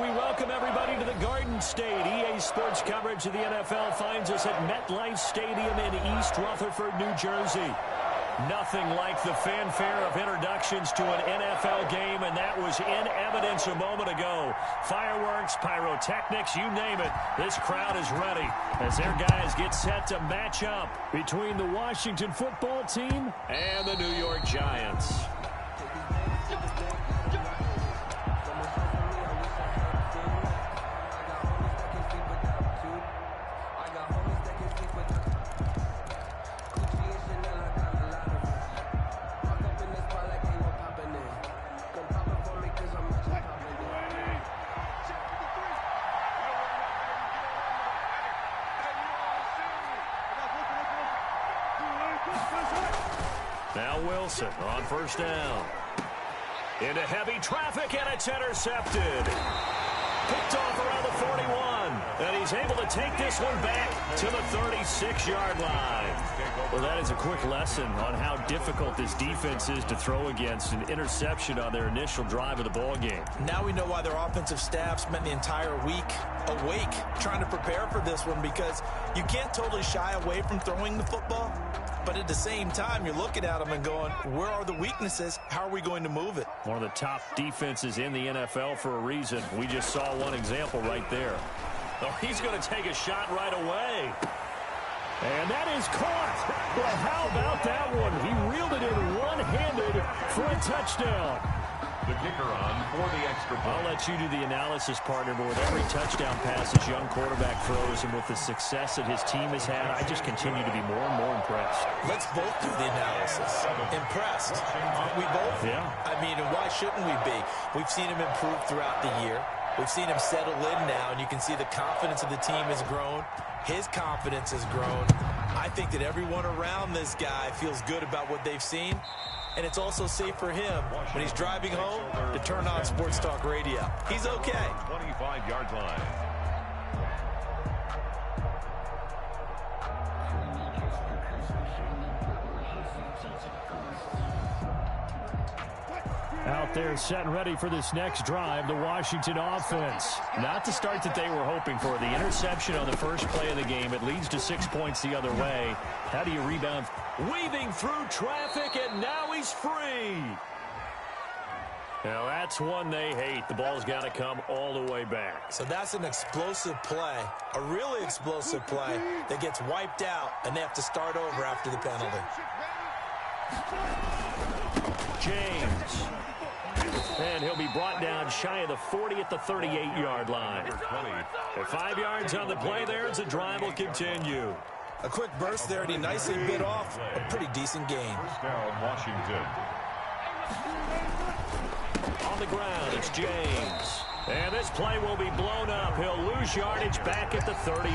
We welcome everybody to the Garden State. EA Sports coverage of the NFL finds us at MetLife Stadium in East Rutherford, New Jersey. Nothing like the fanfare of introductions to an NFL game, and that was in evidence a moment ago. Fireworks, pyrotechnics, you name it. This crowd is ready as their guys get set to match up between the Washington football team and the New York Giants. Now Wilson on first down. Into heavy traffic, and it's intercepted. Picked off around the 41. And he's able to take this one back to the 36-yard line. Well, that is a quick lesson on how difficult this defense is to throw against. An interception on their initial drive of the ball game. Now we know why their offensive staff spent the entire week awake trying to prepare for this one, because you can't totally shy away from throwing the football. But at the same time, you're looking at them and going, where are the weaknesses? How are we going to move it? One of the top defenses in the NFL for a reason. We just saw one example right there. Oh, he's going to take a shot right away. And that is caught. Well, how about that one? He reeled it in one-handed for a touchdown. The kicker on for the extra point. I'll let you do the analysis, partner, but with every touchdown pass his young quarterback throws and with the success that his team has had, I just continue to be more and more impressed. Let's both do the analysis. Impressed. Aren't we both? Yeah. I mean, and why shouldn't we be? We've seen him improve throughout the year. We've seen him settle in now, and you can see the confidence of the team has grown. His confidence has grown. I think that everyone around this guy feels good about what they've seen. And it's also safe for him when he's driving home to turn on Sports Talk Radio. He's okay. 25-yard line. Out there set and ready for this next drive, the Washington offense. Not the start that they were hoping for. The interception on the first play of the game. It leads to 6 points the other way. How do you rebound? Weaving through traffic, and now he's free. Now that's one they hate. The ball's got to come all the way back. So that's an explosive play, a really explosive play that gets wiped out, and they have to start over after the penalty. James. And he'll be brought down shy of the 40 at the 38-yard line. And 5 yards on the play there as the drive will continue. A quick burst there, and he nicely bit off a pretty decent gain. First down, Washington. On the ground, it's James. And this play will be blown up. He'll lose yardage back at the 38.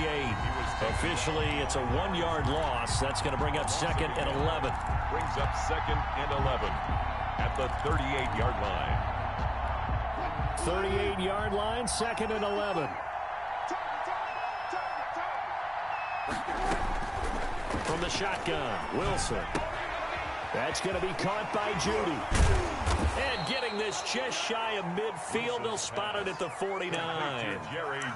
Officially, it's a 1-yard loss. That's going to bring up 2nd and 11. Brings up 2nd and 11 at the 38-yard line. 38-yard line, 2nd and 11. From the shotgun, Wilson. That's going to be caught by Judy. And getting this just shy of midfield, they'll spot it at the 49.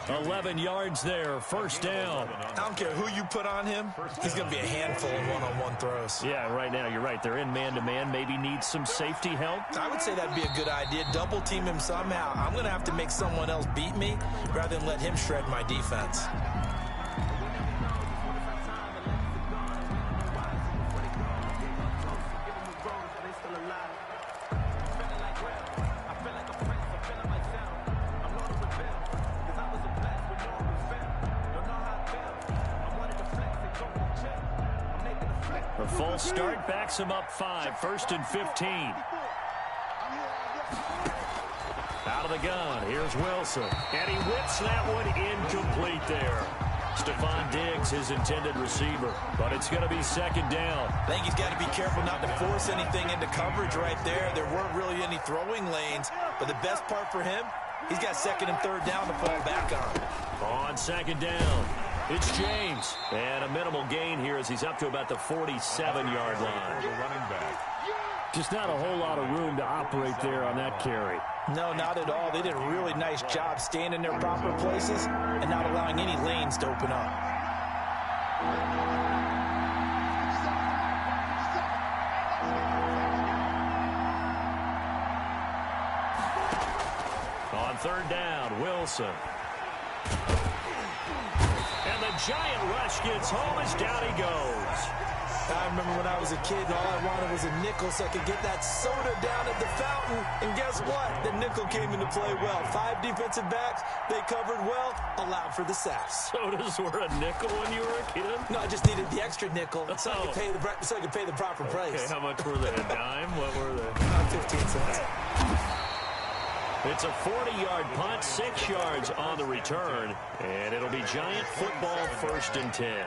11 yards there, first down. I don't care who you put on him, he's going to be a handful of one-on-one throws. Yeah, right now, you're right. They're in man-to-man, maybe needs some safety help. I would say that'd be a good idea. Double team him somehow. I'm going to have to make someone else beat me rather than let him shred my defense. A false start backs him up 5, 1st and 15. Out of the gun, here's Wilson. And he whips that one incomplete there. Stephon Diggs, his intended receiver. But it's going to be 2nd down. I think he's got to be careful not to force anything into coverage right there. There weren't really any throwing lanes. But the best part for him, he's got 2nd and 3rd down to fall back on. On 2nd down, it's James. And a minimal gain here as he's up to about the 47-yard line. The running back. Just not a whole lot of room to operate there on that carry. No, not at all. They did a really nice job staying in their proper places and not allowing any lanes to open up. On third down, Wilson. And the giant rush gets home as down he goes. I remember when I was a kid and all I wanted was a nickel so I could get that soda down at the fountain. And guess what? The nickel came into play well. 5 defensive backs, they covered well, allowed for the sacks. Sodas were a nickel when you were a kid? No, I just needed the extra nickel so I could pay the proper price. Okay, how much were they? A dime? What were they? 15 cents. It's a 40-yard punt, 6 yards on the return, and it'll be Giant football, 1st and 10.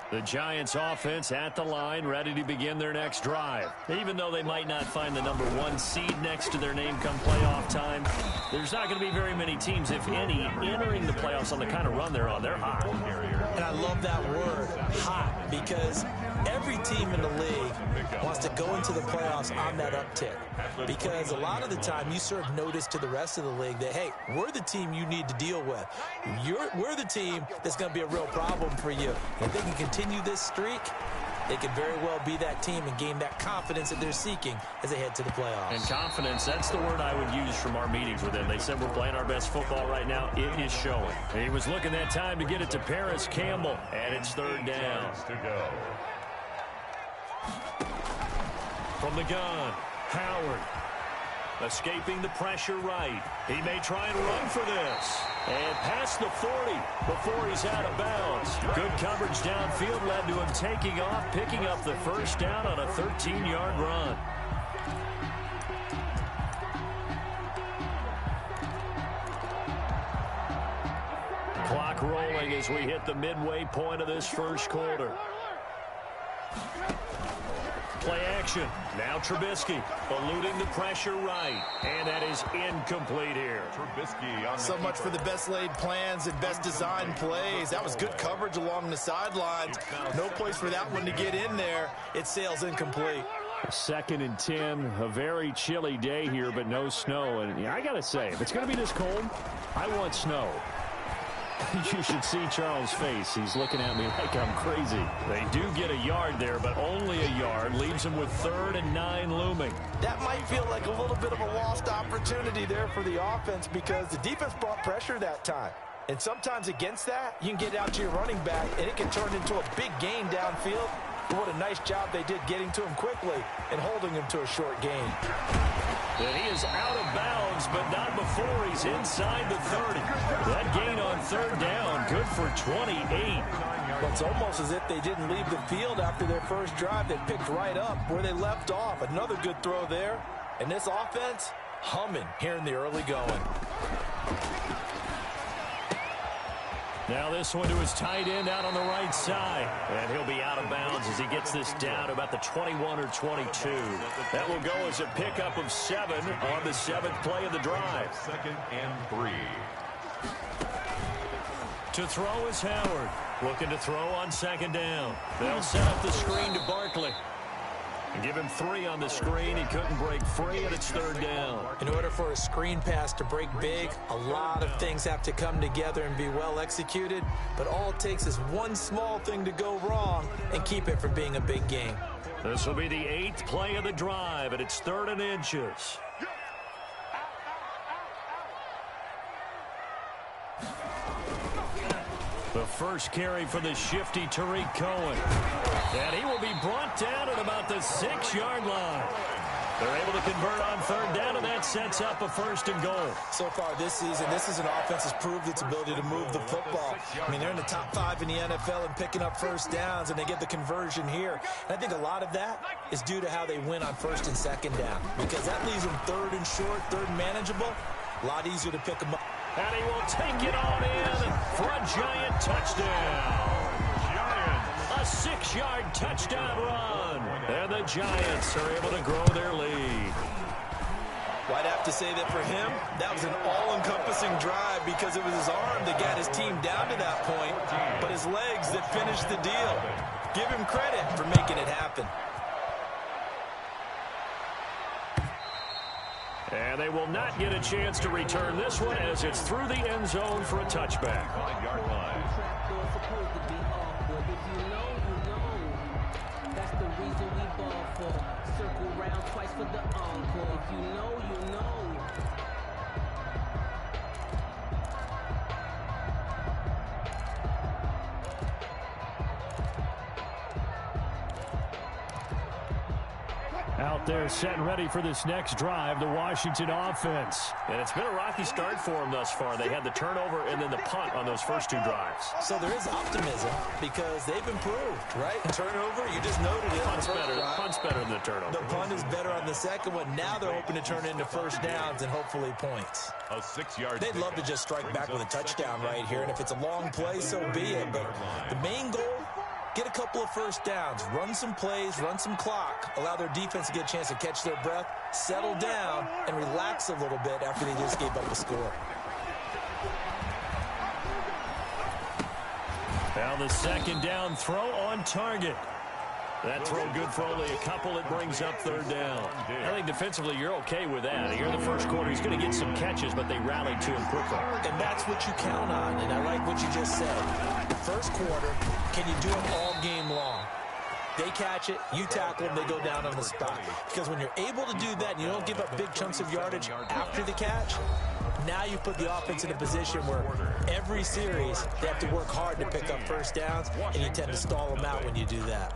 The Giants offense at the line, ready to begin their next drive. Even though they might not find the number 1 seed next to their name come playoff time, there's not going to be very many teams, if any, entering the playoffs on the kind of run they're on. They're hot. And I love that word, hot, because every team in the league wants to go into the playoffs on that uptick. Because a lot of the time you serve notice to the rest of the league that, hey, we're the team you need to deal with. We're the team that's going to be a real problem for you. And if they can continue this streak, they could very well be that team and gain that confidence that they're seeking as they head to the playoffs. And confidence, that's the word I would use from our meetings with them. They said we're playing our best football right now. It is showing. And he was looking that time to get it to Paris Campbell, and it's 3rd down. From the gun, Howard. Escaping the pressure right. He may try and run for this. And past the 40 before he's out of bounds. Good coverage downfield led to him taking off, picking up the 1st down on a 13-yard run. Clock rolling as we hit the midway point of this 1st quarter. Play action. Now Trubisky eluding the pressure right. And that is incomplete here. Trubisky on so much for the best laid plans and best designed plays. That was good coverage along the sidelines. No place for that one to get in there. It sails incomplete. 2nd and 10. A very chilly day here, but no snow. And yeah, I got to say, if it's going to be this cold, I want snow. You should see Charles' face. He's looking at me like I'm crazy. They do get a yard there, but only a yard. Leaves them with 3rd and 9 looming. That might feel like a little bit of a lost opportunity there for the offense because the defense brought pressure that time. And sometimes against that, you can get out to your running back, and it can turn into a big gain downfield. But what a nice job they did getting to him quickly and holding him to a short gain. And he is out of bounds, but not before he's inside the 30. That gain on 3rd down, good for 28. Well, it's almost as if they didn't leave the field after their first drive. They picked right up where they left off. Another good throw there. And this offense, humming here in the early going. Now this one to his tight end out on the right side. And he'll be out of bounds as he gets this down to about the 21 or 22. That will go as a pickup of 7 on the 7th play of the drive. 2nd and 3. To throw is Howard. Looking to throw on 2nd down. They'll set up the screen to Barkley. And give him 3 on the screen. He couldn't break free, and it's 3rd down. In order for a screen pass to break big, a lot of things have to come together and be well executed. But all it takes is one small thing to go wrong and keep it from being a big game. This will be the 8th play of the drive, and it's 3rd and inches. The first carry for the shifty Tariq Cohen. And he will be brought down at about the 6-yard line. They're able to convert on 3rd down, and that sets up a 1st and goal. So far this season, this is an offense that's proved its ability to move the football. I mean, they're in the top 5 in the NFL and picking up 1st downs, and they get the conversion here. And I think a lot of that is due to how they win on 1st and 2nd down, because that leaves them 3rd and short, 3rd and manageable. A lot easier to pick them up. And he will take it on in for a Giant touchdown. A 6-yard touchdown run. And the Giants are able to grow their lead. Well, I'd have to say that for him, that was an all-encompassing drive because it was his arm that got his team down to that point, but his legs that finished the deal. Give him credit for making it happen. And they will not get a chance to return this one as it's through the end zone for a touchback. 5-yard line. That's the reason we ball for. Circle round twice for the encore. If you know, you know. Out there set and ready for this next drive, the Washington offense. And it's been a rocky start for them thus far. They had the turnover and then the punt on those first two drives. So there is optimism because they've improved, right? Turnover, you just noted it. Punt's better than the turnover. The punt is better on the second one. Now they're hoping to turn it into first downs and hopefully points. A 6-yard. They'd love to just strike back with a touchdown right here, and if it's a long play, so be it. But the main goal, get a couple of first downs, run some plays, run some clock, allow their defense to get a chance to catch their breath, settle down, and relax a little bit after they just gave up a score. Now the second down throw on target. That throw good for only a couple. It brings up third down. I think defensively you're okay with that. Here in the first quarter he's going to get some catches, but they rallied to him quickly. And that's what you count on, and I like what you just said. First quarter, can you do it all game long? They catch it, you tackle them, they go down on the spot. Because when you're able to do that and you don't give up big chunks of yardage after the catch, now you put the offense in a position where every series they have to work hard to pick up first downs, and you tend to stall them out when you do that.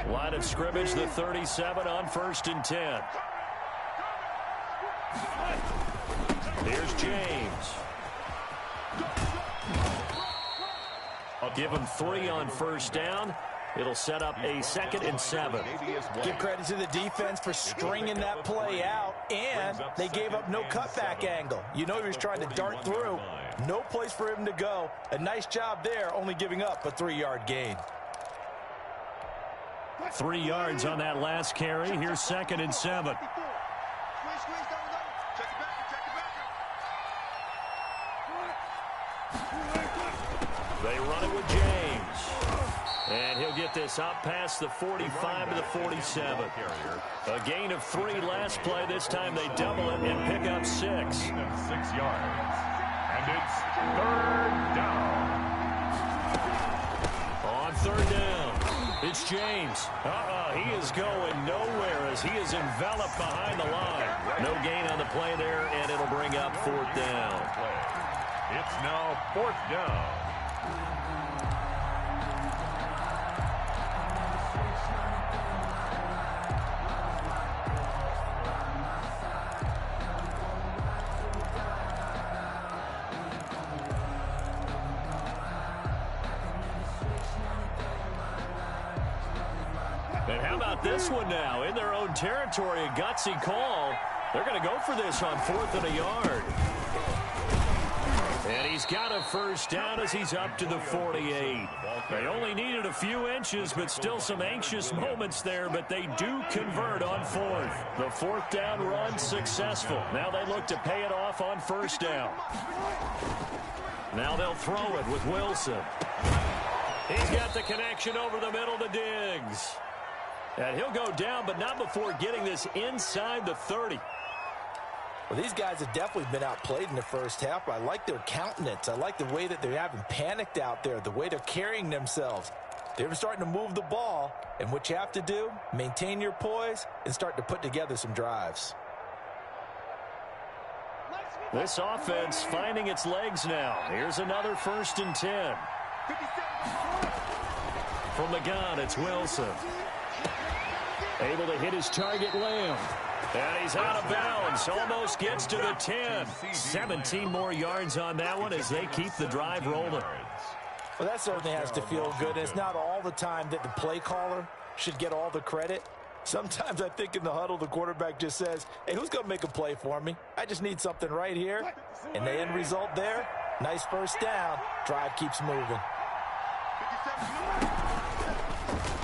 Line of scrimmage, the 37 on 1st and 10. Here's James. I'll give him 3 on first down. It'll set up a 2nd and 7. Give credit to the defense for stringing that play out, and they gave up no cutback angle. You know he was trying to dart through. No place for him to go. A nice job there, only giving up a 3-yard gain. 3 yards on that last carry. Here's 2nd and 7. They run it with James. And he'll get this up past the 45 to the 47. A gain of 3 last play. This time they double it and pick up 6. 6 yards. And it's third down. On third down, it's James. He is going nowhere as he is enveloped behind the line. No gain on the play there, and it'll bring up 4th down. It's now 4th down. And how about this one now? In their own territory, a gutsy call. They're going to go for this on 4th and a yard. And he's got a first down as he's up to the 48. They only needed a few inches, but still some anxious moments there, but they do convert on 4th. The 4th down run successful. Now they look to pay it off on first down. Now they'll throw it with Wilson. He's got the connection over the middle to Diggs. And he'll go down, but not before getting this inside the 30. Well, these guys have definitely been outplayed in the first half. I like their countenance. I like the way that they haven't panicked out there, the way they're carrying themselves. They're starting to move the ball, and what you have to do, maintain your poise and start to put together some drives. This offense finding its legs now. Here's another 1st and 10. From the gun, it's Wilson. Able to hit his target, Lamb. And he's out of bounds. Almost gets to the 10. 17 more yards on that one as they keep the drive rolling. Well, that certainly has to feel good. It's not all the time that the play caller should get all the credit. Sometimes I think in the huddle, the quarterback just says, hey, who's going to make a play for me? I just need something right here. And the end result there, nice first down. Drive keeps moving.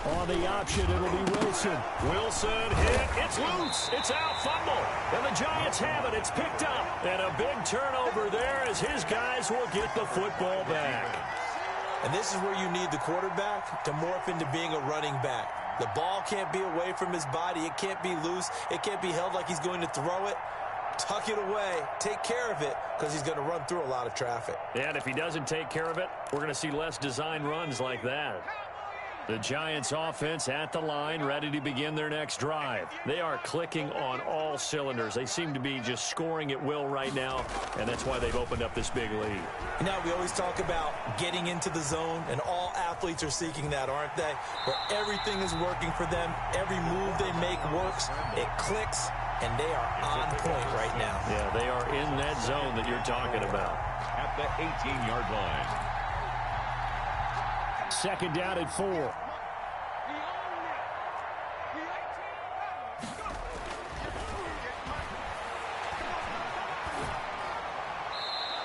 On the option, it'll be Wilson. Wilson hit. It's loose. It's out. Fumble. And the Giants have it. It's picked up. And a big turnover there as his guys will get the football back. And this is where you need the quarterback to morph into being a running back. The ball can't be away from his body. It can't be loose. It can't be held like he's going to throw it. Tuck it away. Take care of it because he's going to run through a lot of traffic. And if he doesn't take care of it, we're going to see less design runs like that. The Giants offense at the line, ready to begin their next drive. They are clicking on all cylinders. They seem to be just scoring at will right now, and that's why they've opened up this big lead. You know, we always talk about getting into the zone, and all athletes are seeking that, aren't they? Where everything is working for them. Every move they make works. It clicks, and they are on point right now. Yeah, they are in that zone that you're talking about. At the 18-yard line. Second down at 4.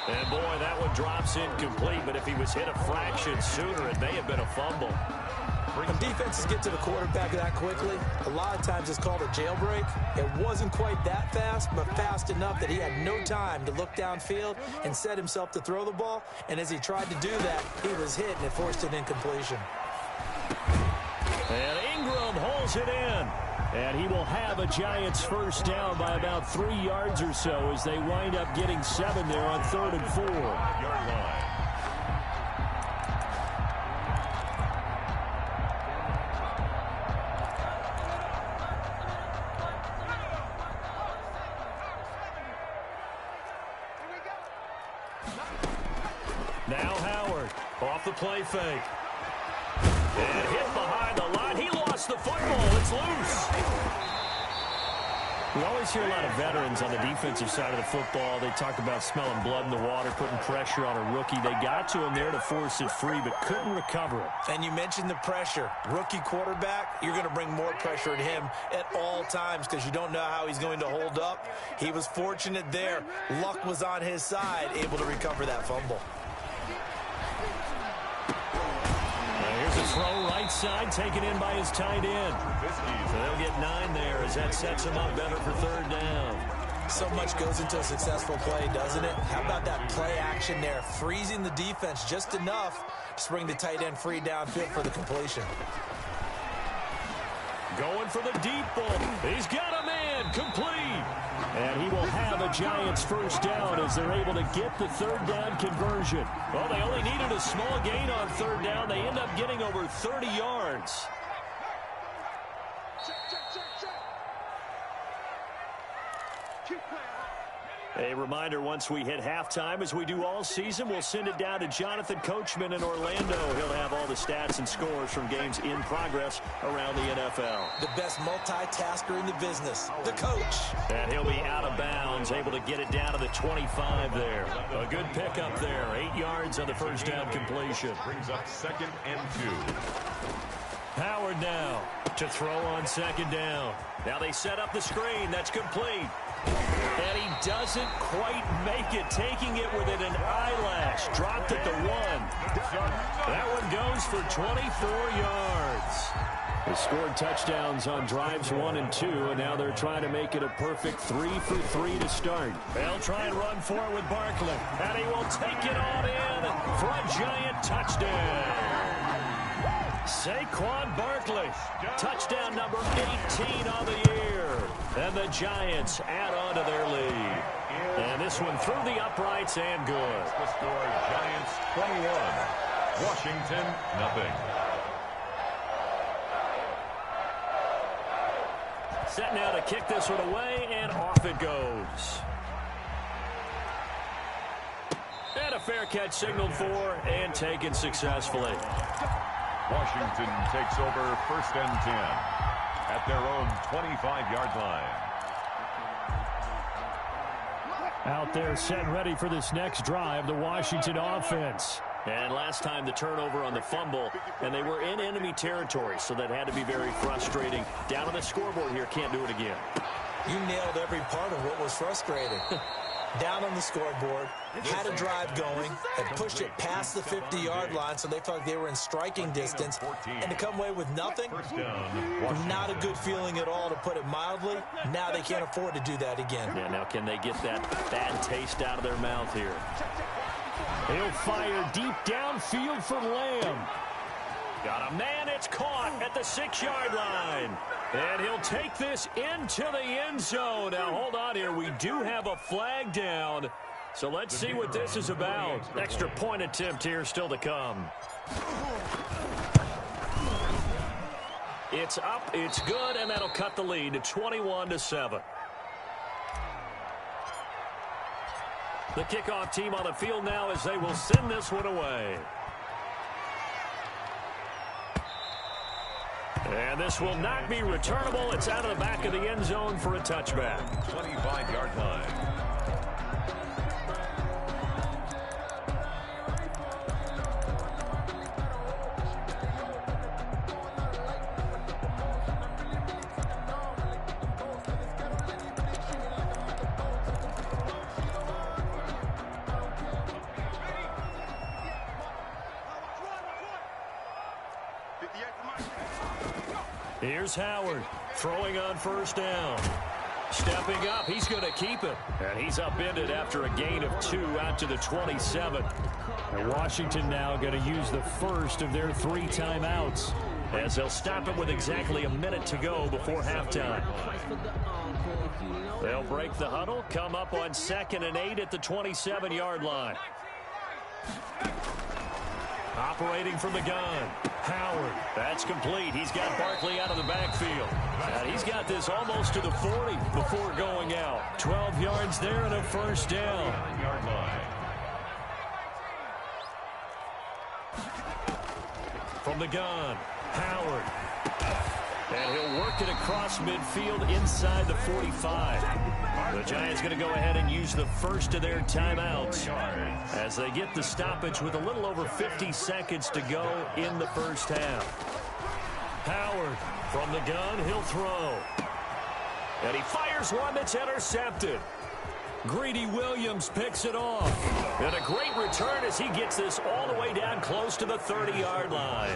And boy, that one drops incomplete, but if he was hit a fraction sooner, it may have been a fumble. When defenses get to the quarterback that quickly, a lot of times it's called a jailbreak. It wasn't quite that fast, but fast enough that he had no time to look downfield and set himself to throw the ball. And as he tried to do that, he was hit and it forced an incompletion. And Ingram holds it in. And he will have a Giants first down by about 3 yards or so as they wind up getting 7 there on 3rd and 4. Yard line. Now Howard off the play fake. And hit behind the line. He lost the football. It's loose. We always hear a lot of veterans on the defensive side of the football. They talk about smelling blood in the water, putting pressure on a rookie. They got to him there to force it free, but couldn't recover it. And you mentioned the pressure. Rookie quarterback, you're going to bring more pressure at him at all times because you don't know how he's going to hold up. He was fortunate there. Luck was on his side, able to recover that fumble. Here's a throw right side, taken in by his tight end. So they'll get 9 there as that sets him up better for 3rd down. So much goes into a successful play, doesn't it? How about that play action there? Freezing the defense just enough to bring the tight end free downfield for the completion. Going for the deep ball. He's got a man complete. And he will have a Giants first down as they're able to get the 3rd down conversion. Well, they only needed a small gain on 3rd down. They end up getting over 30 yards. A reminder, once we hit halftime, as we do all season, we'll send it down to Jonathan Coachman in Orlando. He'll have all the stats and scores from games in progress around the NFL. The best multitasker in the business, the coach. And he'll be out of bounds, able to get it down to the 25 there. A good pickup there, 8 yards on the first down completion. Brings up 2nd and 2. Howard now to throw on 2nd down. Now they set up the screen. That's complete. And he doesn't quite make it, taking it within an eyelash. Dropped at the 1. That one goes for 24 yards. They scored touchdowns on drives 1 and 2, and now they're trying to make it a perfect 3 for 3 to start. They'll try and run for it with Barkley, and he will take it on in for a Giant touchdown. Saquon Barkley, touchdown number 18 on the year. And the Giants add on to their lead. And this one through the uprights and good. The score, Giants 21, Washington nothing. Set now to kick this one away, and off it goes. And a fair catch signaled for and taken successfully. Washington takes over 1st and 10 at their own 25-yard line. Out there set and ready for this next drive, the Washington offense. And last time the turnover on the fumble, and they were in enemy territory, so that had to be very frustrating. Down on the scoreboard here, can't do it again. You nailed every part of what was frustrating. down on the scoreboard, had a drive going, and pushed it past the 50-yard line so they felt like they were in striking distance, and to come away with nothing, not a good feeling at all, to put it mildly. Now they can't afford to do that again. Yeah, now can they get that bad taste out of their mouth here? He'll fire deep downfield for Lamb. Got a man, it's caught at the 6-yard line. And he'll take this into the end zone. Now, hold on here. We do have a flag down. So let's see what this is about. Extra point attempt here still to come. It's up, it's good, and that'll cut the lead to 21-7. The kickoff team on the field now as they will send this one away. And this will not be returnable. It's out of the back of the end zone for a touchback. 25-yard line. Here's Howard throwing on first down. Stepping up, he's going to keep it. And he's upended after a gain of 2 out to the 27. And Washington now going to use the first of their 3 timeouts, as they'll stop it with exactly a minute to go before halftime. They'll break the huddle, come up on 2nd and 8 at the 27-yard line. Operating from the gun, Howard. That's complete. He's got Barkley out of the backfield. And he's got this almost to the 40 before going out. 12 yards there and a first down. From the gun, Howard. And he'll work it across midfield inside the 45. The Giants going to go ahead and use the first of their timeouts as they get the stoppage with a little over 50 seconds to go in the first half. Howard from the gun, he'll throw. And he fires one that's intercepted. Greedy Williams picks it off. And a great return as he gets this all the way down close to the 30-yard line.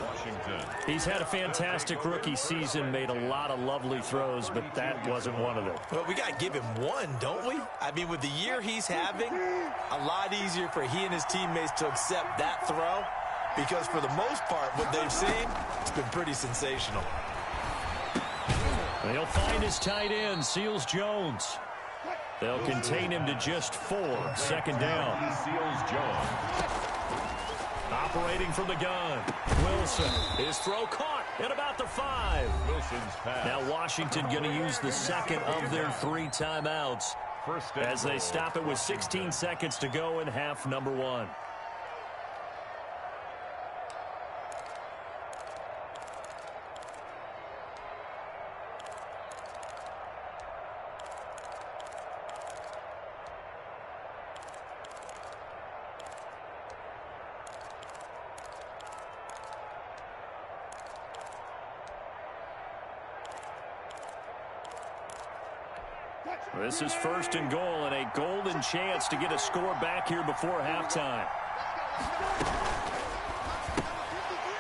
He's had a fantastic rookie season, made a lot of lovely throws, but that wasn't one of them. Well, we got to give him one, don't we? I mean, with the year he's having, a lot easier for he and his teammates to accept that throw, because for the most part, what they've seen, it's been pretty sensational. He'll find his tight end, Seals Jones. They'll contain him to just 4. 2nd down. Seals Jones. Operating from the gun, Wilson. His throw caught at about the 5. Wilson's pass. Now Washington going to use the second of their 3 timeouts as they stop it with 16 seconds to go in half number 1. This is 1st and goal, and a golden chance to get a score back here before halftime.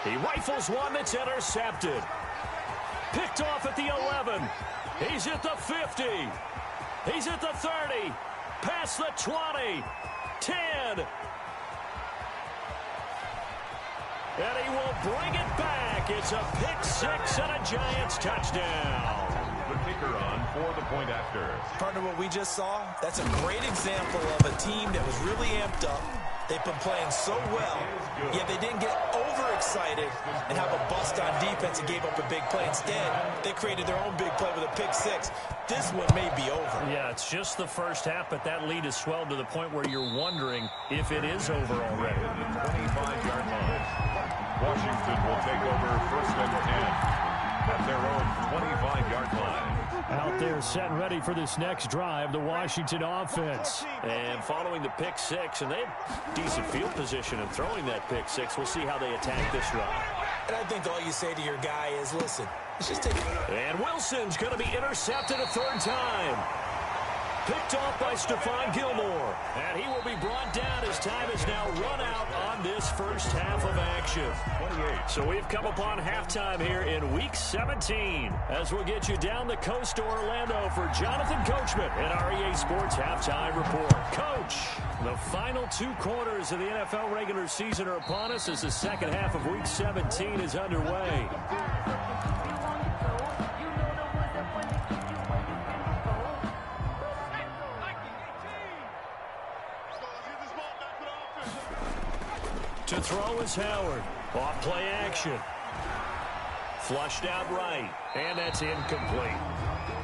He rifles one that's intercepted. Picked off at the 11. He's at the 50. He's at the 30. Past the 20. 10. And he will bring it back. It's a pick 6 and a Giants touchdown. The kicker on for the point after. Partner, what we just saw, that's a great example of a team that was really amped up. They've been playing so well, yet they didn't get overexcited and have a bust on defense and gave up a big play. Instead, they created their own big play with a pick 6. This one may be over. Yeah, it's just the first half, but that lead has swelled to the point where you're wondering if it is over already. 25-yard line. Washington will take over 1st and 10 at their own 25-yard line. Out there set and ready for this next drive, the Washington offense. And following the pick 6, and they have decent field position in throwing that pick 6. We'll see how they attack this drive. And I think all you say to your guy is, listen, let's just take it. And Wilson's going to be intercepted a 3rd time. Picked off by Stephon Gilmore. And he will be brought down as time is now run out on this first half of action. 28. So we've come upon halftime here in Week 17. As we'll get you down the coast to Orlando for Jonathan Coachman at our EA Sports Halftime Report. Coach, the final 2 quarters of the NFL regular season are upon us as the second half of Week 17 is underway. To throw is Howard. Off play action. Flushed out right. And that's incomplete.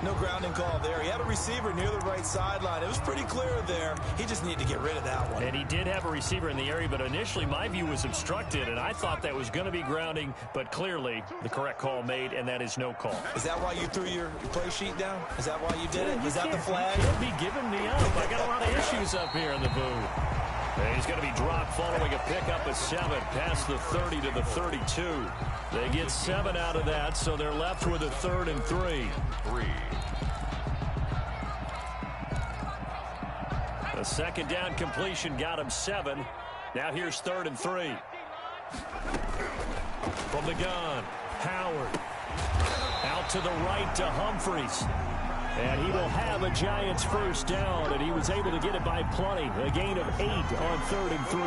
No grounding call there. He had a receiver near the right sideline. It was pretty clear there. He just needed to get rid of that one. And he did have a receiver in the area, but initially my view was obstructed, and I thought that was going to be grounding, but clearly the correct call made, and that is no call. Is that why you threw your play sheet down? Is that why you did it? Is that the flag? You can't be giving me up. I got a lot of issues up here in the booth. And he's going to be dropped following a pickup of 7 past the 30 to the 32. They get 7 out of that, so they're left with a 3rd and 3. A second down completion got him 7. Now here's 3rd and 3. From the gun, Howard. Out to the right to Humphries. And he will have a Giants first down, and he was able to get it by plenty. A gain of 8 on 3rd and 3.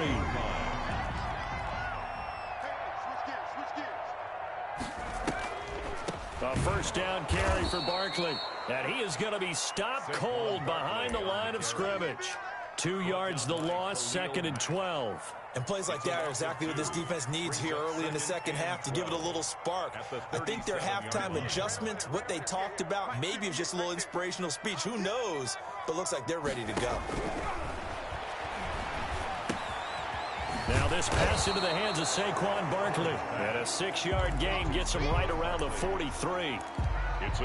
A first down carry for Barkley. And he is going to be stopped cold behind the line of scrimmage. 2 yards the loss, 2nd and 12. And plays like that are exactly what this defense needs here early in the second half to give it a little spark. I think their halftime adjustment, what they talked about, maybe it was just a little inspirational speech. Who knows? But looks like they're ready to go. Now this pass into the hands of Saquon Barkley. And a 6-yard gain gets him right around the 43.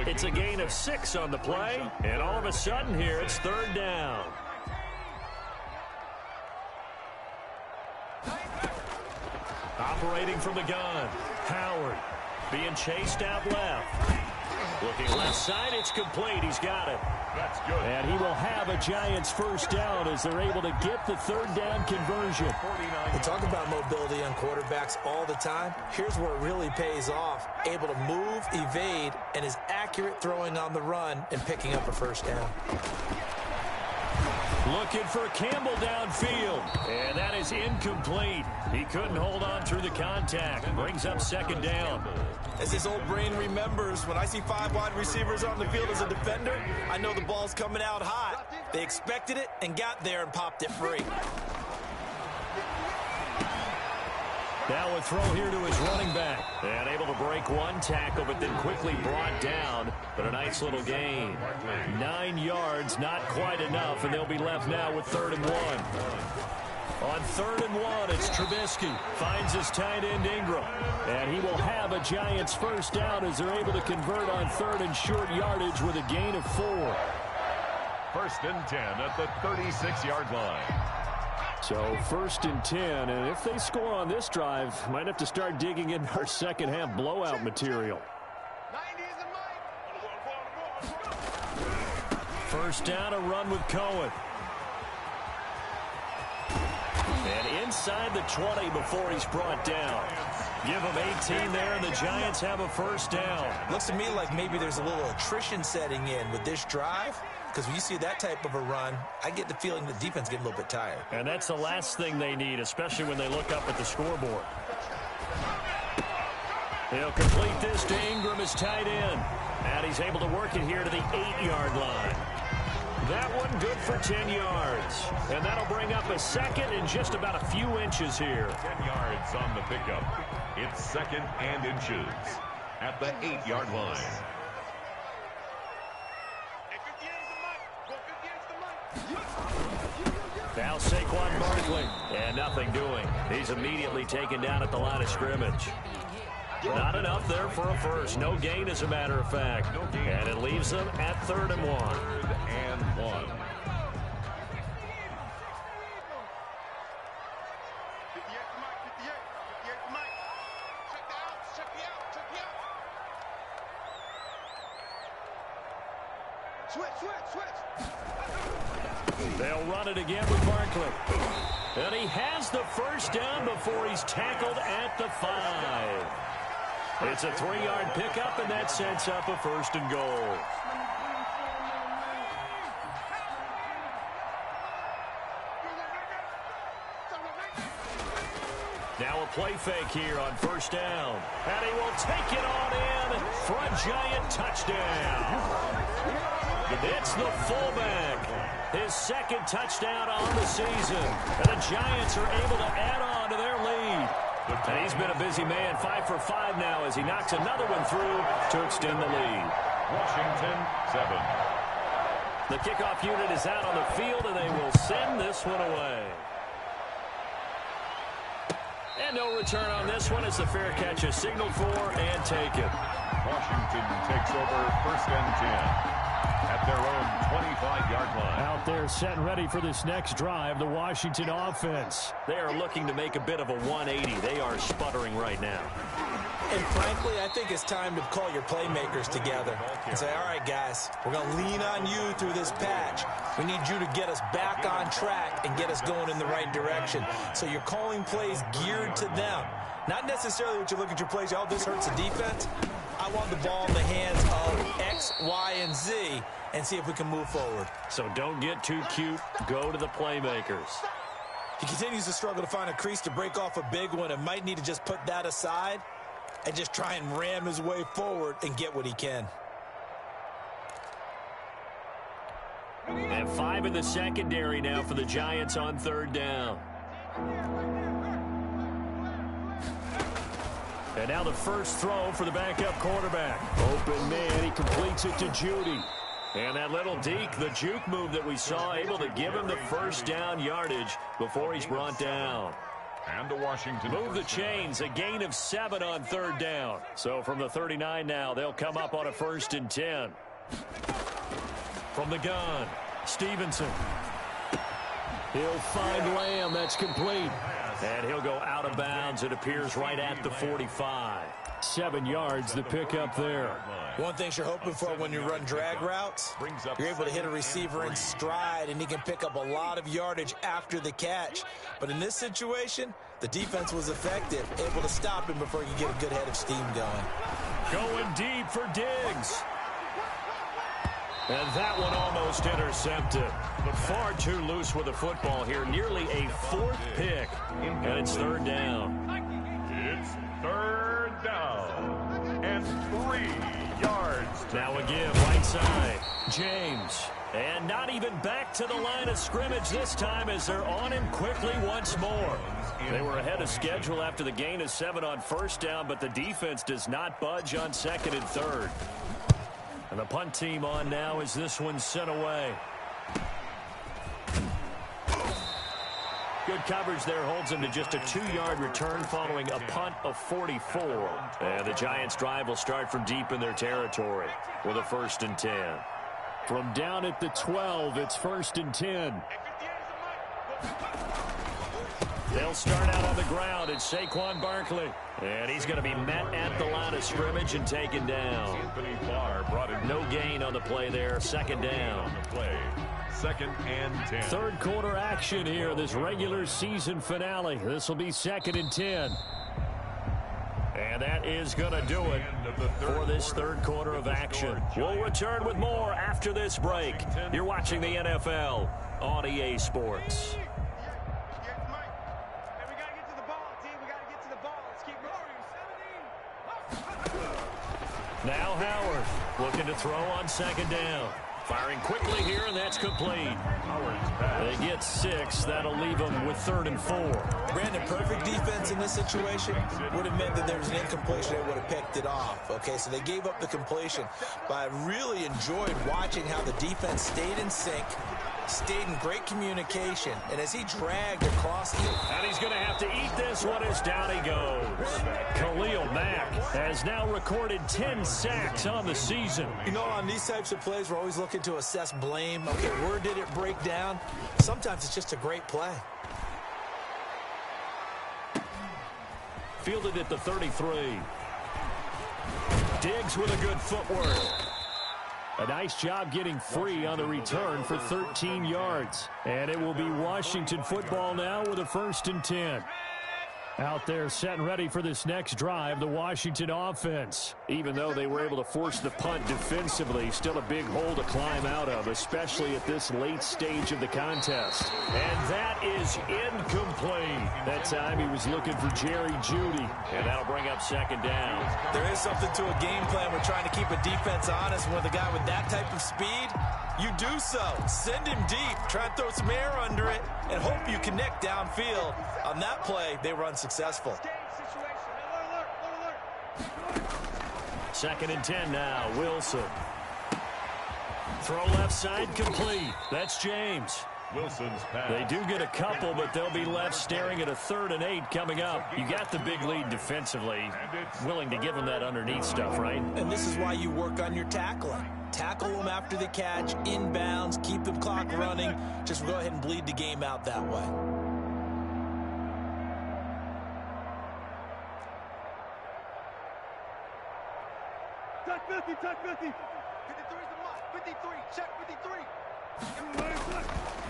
It's a gain of 6 on the play. And all of a sudden here, it's 3rd down. Operating from the gun, Howard being chased out left. Looking left side, it's complete. He's got it. That's good. And he will have a Giants first down as they're able to get the 3rd down conversion. We talk about mobility on quarterbacks all the time. Here's where it really pays off. Able to move, evade, and is accurate throwing on the run and picking up a first down. Looking for Campbell downfield. And that is incomplete. He couldn't hold on through the contact. Brings up 2nd down. As his old brain remembers, when I see 5 wide receivers on the field as a defender, I know the ball's coming out hot. They expected it and got there and popped it free. Now a throw here to his running back. And able to break 1 tackle, but then quickly brought down. But a nice little gain. 9 yards, not quite enough, and they'll be left now with 3rd and 1. On 3rd and 1, it's Trubisky. Finds his tight end Ingram. And he will have a Giants first down as they're able to convert on 3rd and short yardage with a gain of 4. 1st and 10 at the 36-yard line. So 1st and 10, and if they score on this drive, might have to start digging in our second half blowout material. First down, a run with Cohen. And inside the 20 before he's brought down. Give him 18 there, and the Giants have a first down. Looks to me like maybe there's a little attrition setting in with this drive. Because when you see that type of a run, I get the feeling the defense getting a little bit tired. And that's the last thing they need, especially when they look up at the scoreboard. He'll complete this to Ingram, his tight end. And he's able to work it here to the 8-yard line. That one good for 10 yards. And that'll bring up a 2nd and just about a few inches here. 10 yards on the pickup. It's 2nd and inches at the 8-yard line. Now Saquon Barkley. And nothing doing. He's immediately taken down at the line of scrimmage. Not enough there for a first. No gain, as a matter of fact. And it leaves them at 3rd and 1. 3rd and 1. Switch. They'll run it again with Barkley. And he has the first down before he's tackled at the 5. It's a 3-yard pickup, and that sets up a 1st and goal. Now a play fake here on 1st down. And he will take it on in for a giant touchdown. It's the fullback. His 2nd touchdown on the season. And the Giants are able to add on to their lead. And he's been a busy man, 5 for 5 now as he knocks another one through to extend the lead. Washington 7. The kickoff unit is out on the field, and they will send this one away. And no return on this one as the fair catch is signaled for and taken. Washington takes over 1st and 10. At their own 25-yard line. Out there set and ready for this next drive, the Washington offense. They are looking to make a bit of a 180. They are sputtering right now. And frankly, I think it's time to call your playmakers together and say, all right, guys, we're going to lean on you through this patch. We need you to get us back on track and get us going in the right direction. So you're calling plays geared to them. Not necessarily what you look at your plays, oh, this hurts the defense. I want the ball in the hands of X, Y, and Z and see if we can move forward. So don't get too cute. Go to the playmakers. He continues to struggle to find a crease to break off a big one and might need to just put that aside and just try and ram his way forward and get what he can. And 5 in the secondary now for the Giants on 3rd down. And now the first throw for the backup quarterback. Open man, he completes it to Judy. And that little deke, the juke move that we saw, able to give him the 1st down yardage before he's brought down. And the Washington move the chains, a gain of 7 on 3rd down. So from the 39 now, they'll come up on a 1st and 10. From the gun, Stevenson. He'll find Lamb. That's complete. And he'll go out of bounds. It appears right at the 45. 7 yards, the pickup there. One thing you're hoping for when you run drag routes, you're able to hit a receiver in stride, and he can pick up a lot of yardage after the catch. But in this situation, the defense was effective, able to stop him before he could get a good head of steam going. Going deep for Diggs. And that one almost intercepted. But far too loose with the football here. Nearly a 4th pick. And it's 3rd down. It's 3rd down. And 3 yards. Now again, right side. James. And not even back to the line of scrimmage this time as they're on him quickly once more. They were ahead of schedule after the gain of 7 on 1st down, but the defense does not budge on 2nd and 3rd. And the punt team on now as this one's sent away. Good coverage there holds him to just a 2-yard return following a punt of 44. And the Giants' drive will start from deep in their territory with a 1st and 10. From down at the 12, it's 1st and 10. They'll start out on the ground. It's Saquon Barkley. And he's going to be met at the line of scrimmage and taken down. No gain on the play there. 2nd down. 2nd and 10. 3rd quarter action here, this regular season finale. This will be 2nd and 10. And that is going to do it for this 3rd quarter of action. We'll return with more after this break. You're watching the NFL on EA Sports. Now Howard looking to throw on 2nd down. Firing quickly here, and that's complete. They get 6. That'll leave them with 3rd and 4. Brandon, perfect defense in this situation would have meant that there was an incompletion. They would have picked it off. Okay, so they gave up the completion. But I really enjoyed watching how the defense stayed in sync, stayed in great communication, and as he dragged across the... And he's going to have to eat this one as down he goes. Khalil Mack has now recorded 10 sacks on the season. You know, on these types of plays, we're always looking to assess blame. Okay, where did it break down? Sometimes it's just a great play. Fielded at the 33. Diggs with a good footwork. A nice job getting free on the return for 13 yards. And it will be Washington football now with a 1st and 10. Out there set and ready for this next drive, the Washington offense. Even though they were able to force the punt defensively, still a big hole to climb out of, especially at this late stage of the contest. And that is incomplete. That time he was looking for Jerry Jeudy, and that'll bring up 2nd down. There is something to a game plan. We're trying to keep a defense honest. With a guy with that type of speed, you do so. Send him deep. Try and throw some air under it and hope you connect downfield. On that play, they were unsuccessful. 2nd and 10 now. Wilson. Throw left side complete. That's James. Wilson's pass. They do get a couple, but they'll be left staring at a 3rd and 8 coming up. You got the big lead defensively. Willing to give them that underneath stuff, right? And this is why you work on your tackling. Tackle them after the catch, inbounds, keep the clock running. Just go ahead and bleed the game out that way. Touch 50, touch 50. 53 is the mark. 53, check 53.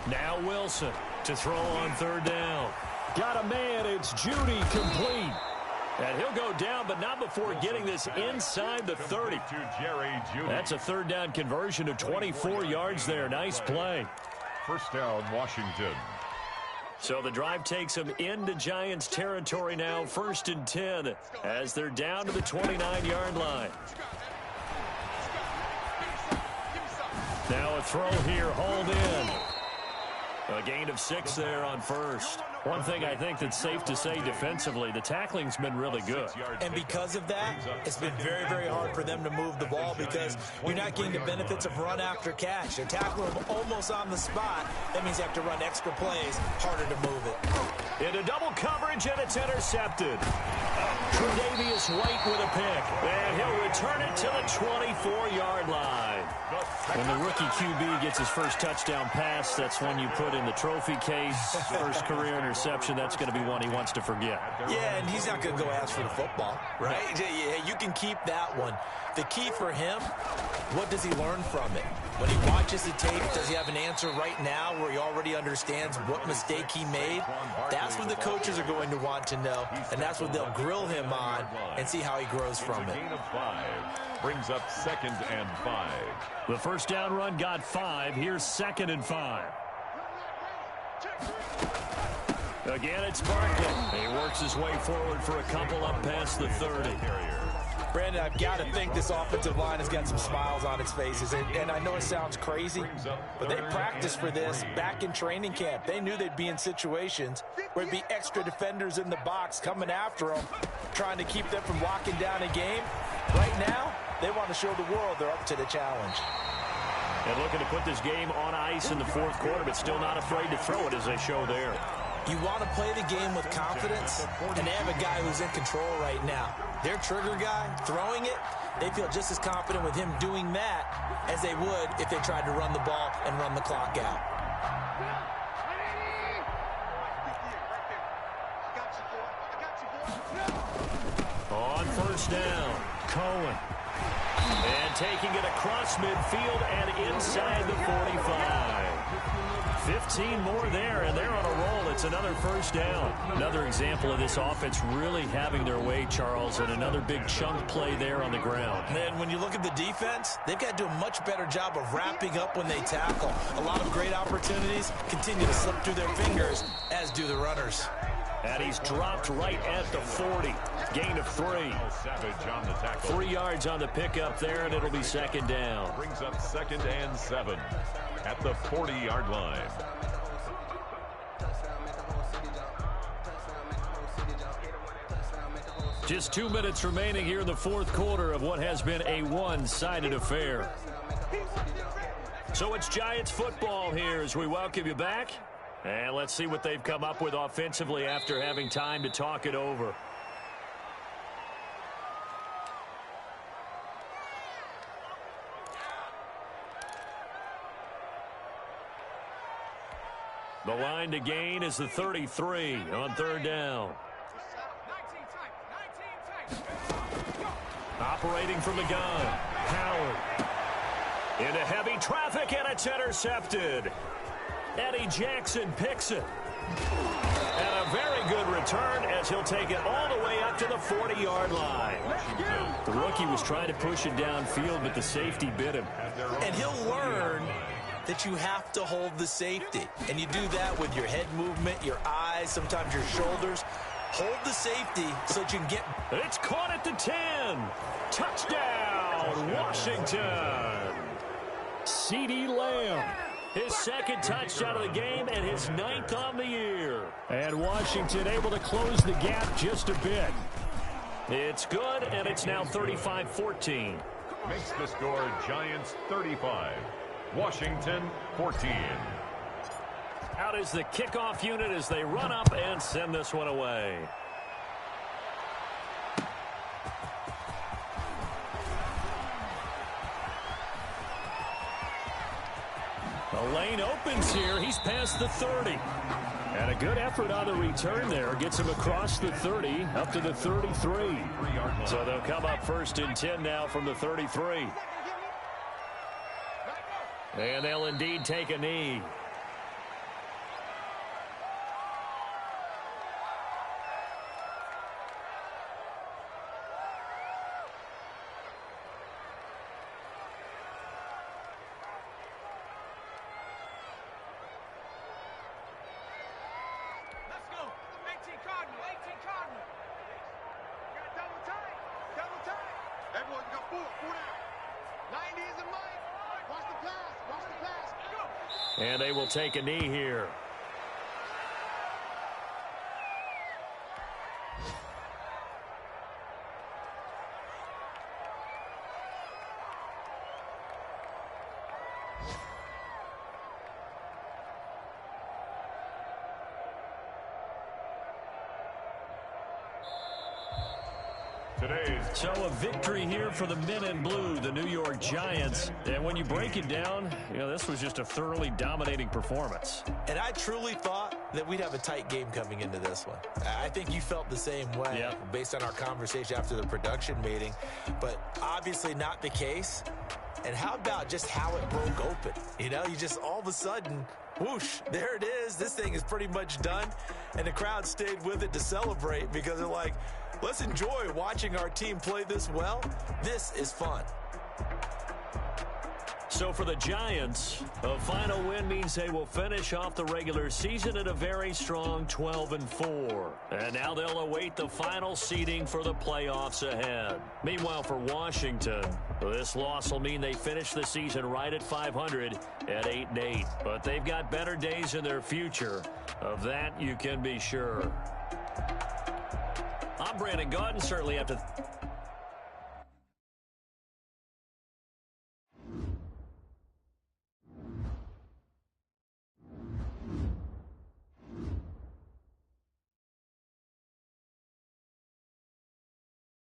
Now Wilson to throw on 3rd down. Got a man. It's Jeudy complete. And he'll go down, but not before getting this inside the 30. That's a 3rd down conversion of 24 yards there. Nice play. 1st down, Washington. So the drive takes them into Giants territory now. 1st and 10 as they're down to the 29-yard line. Now a throw here, hauled in. A gain of 6 there on 1st. One thing I think that's safe to say defensively, the tackling's been really good. And because of that, it's been very, very hard for them to move the ball because you're not getting the benefits of run after catch. They're tackling them almost on the spot. That means you have to run extra plays, harder to move it. Into double coverage, and it's intercepted. Tre'Davious White with a pick. And he'll return it to the 24-yard line. When the rookie QB gets his first touchdown pass, that's when you put in the trophy case. First career interception, that's going to be one he wants to forget. Yeah, and he's not going to go ask for the football, right? Yeah, you can keep that one. The key for him, what does he learn from it? When he watches the tape, does he have an answer right now where he already understands what mistake he made? That's what the coaches are going to want to know, and that's what they'll grill him on and see how he grows from it. Gain of 5 brings up 2nd and 5. The 1st down run got 5. Here's 2nd and 5. Again, it's Barkley. He works his way forward for a couple up past the 30. Brandon, I've got to think this offensive line has got some smiles on its faces. And I know it sounds crazy, but they practiced for this back in training camp. They knew they'd be in situations where there'd be extra defenders in the box coming after them, trying to keep them from locking down a game. Right now, they want to show the world they're up to the challenge. And looking to put this game on ice in the 4th quarter, but still not afraid to throw it as they show there. You want to play the game with confidence, and they have a guy who's in control right now. Their trigger guy, throwing it, they feel just as confident with him doing that as they would if they tried to run the ball and run the clock out. On 1st down, Cohen. And taking it across midfield and inside the 45. 15 more there, and they're on a roll. It's another 1st down. Another example of this offense really having their way, Charles, and another big chunk play there on the ground. And then when you look at the defense, they've got to do a much better job of wrapping up when they tackle. A lot of great opportunities continue to slip through their fingers, as do the runners. And he's dropped right at the 40. Gain of 3. 3 yards on the pickup there, and it'll be 2nd down. Brings up 2nd and 7 at the 40-yard line. Just 2 minutes remaining here in the 4th quarter of what has been a one-sided affair. So it's Giants football here as we welcome you back. And let's see what they've come up with offensively after having time to talk it over. The line to gain is the 33 on 3rd down. Operating from the gun, Howard. Into heavy traffic, and it's intercepted. Eddie Jackson picks it. And a very good return as he'll take it all the way up to the 40-yard line. The rookie was trying to push it downfield, but the safety bit him. And he'll learn that you have to hold the safety. And you do that with your head movement, your eyes, sometimes your shoulders. Hold the safety so that you can get... It's caught at the 10. Touchdown, Washington. CeeDee Lamb. His second touchdown of the game and his 9th on the year. And Washington able to close the gap just a bit. It's good, and it's now 35-14. Makes the score Giants 35. Washington 14. Out is the kickoff unit as they run up and send this one away. The lane opens here. He's past the 30. And a good effort on the return there. Gets him across the 30 up to the 33. So they'll come up 1st and 10 now from the 33. And they'll indeed take a knee. And they will take a knee here. So a victory here for the men in blue, the New York Giants. And when you break it down, this was just a thoroughly dominating performance. And I truly thought that we'd have a tight game coming into this one. I think you felt the same way based on our conversation after the production meeting. But obviously not the case. And how about just how it broke open? You just all of a sudden, whoosh, there it is. This thing is pretty much done. And the crowd stayed with it to celebrate because they're like, let's enjoy watching our team play this well. This is fun. So for the Giants, a final win means they will finish off the regular season at a very strong 12-4. And now they'll await the final seeding for the playoffs ahead. Meanwhile, for Washington, this loss will mean they finish the season right at 500 at 8-8. But they've got better days in their future. Of that, you can be sure. I'm Brandon Gaudin. Certainly have to...